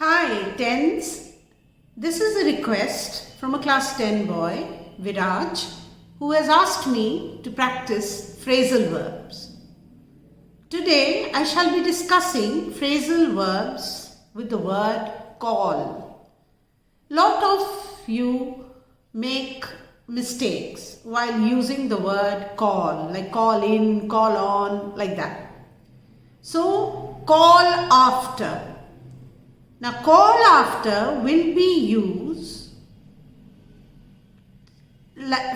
Hi, tens. This is a request from a class 10 boy, Viraj, who has asked me to practice phrasal verbs. Today, I shall be discussing phrasal verbs with the word call. Lot of you make mistakes while using the word call, like call in, call on, like that. So, call after. Now, call after will be used,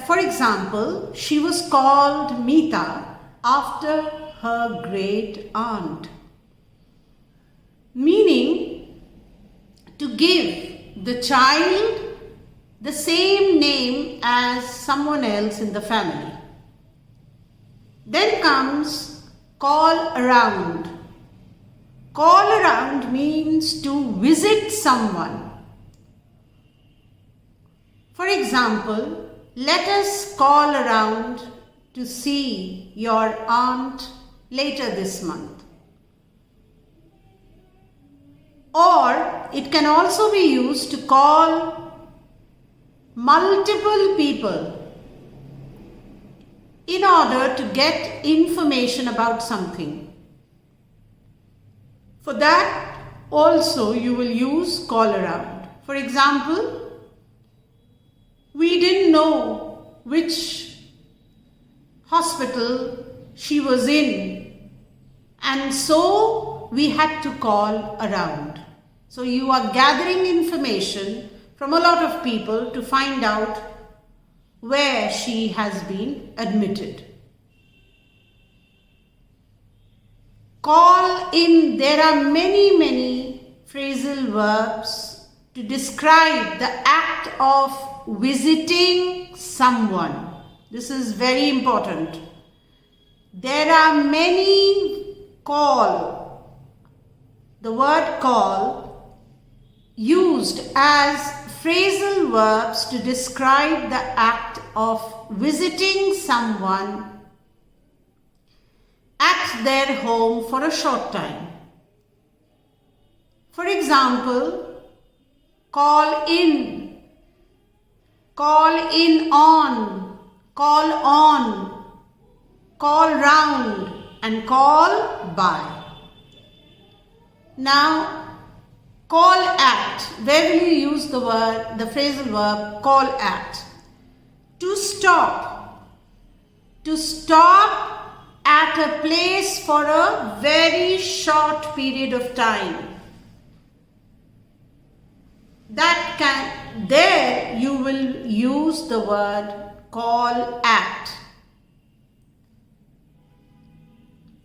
for example, she was called Meeta after her great aunt, meaning to give the child the same name as someone else in the family. Then comes call around. Call around means to visit someone. For example, let us call around to see your aunt later this month. Or it can also be used to call multiple people in order to get information about something. For that also you will use call around. For example, we didn't know which hospital she was in, and so we had to call around. So you are gathering information from a lot of people to find out where she has been admitted. Call in, there are many phrasal verbs to describe the act of visiting someone. This is very important. There are many the word call used as phrasal verbs to describe the act of visiting someone at their home for a short time. For example, call in on, call round, and call by. Now, call at. Where will you use the phrasal verb call at? To stop. To stop at a place for a very short period of time. There you will use the word call at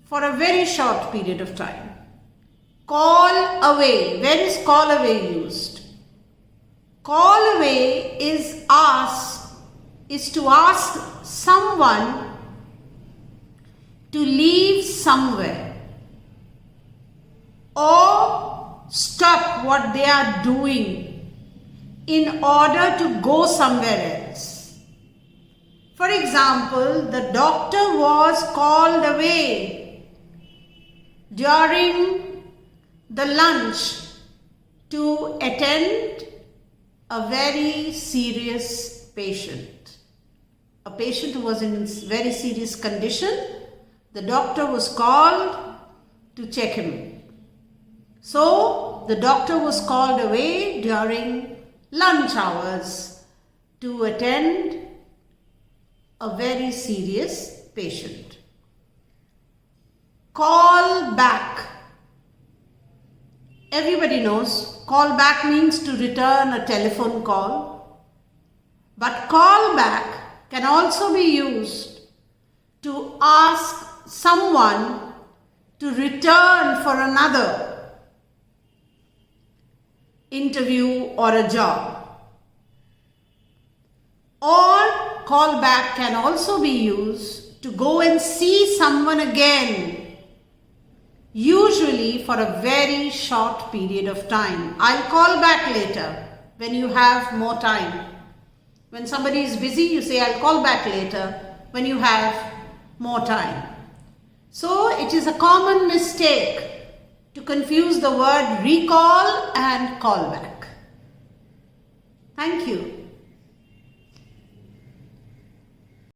for a very short period of time. Call away. Where is call away used? Call away is to ask someone to leave somewhere or stop what they are doing in order to go somewhere else. For example, the doctor was called away during the lunch to attend a very serious patient. A patient who was in very serious condition. The doctor was called to check him. So, the doctor was called away during lunch hours to attend a very serious patient. Call back. Everybody knows call back means to return a telephone call. But call back can also be used to ask someone to return for another interview or a job. Or call back can also be used to go and see someone again, usually for a very short period of time. I'll call back later when you have more time. When somebody is busy, you say, I'll call back later when you have more time. So it is a common mistake to confuse the word recall and callback. Thank you.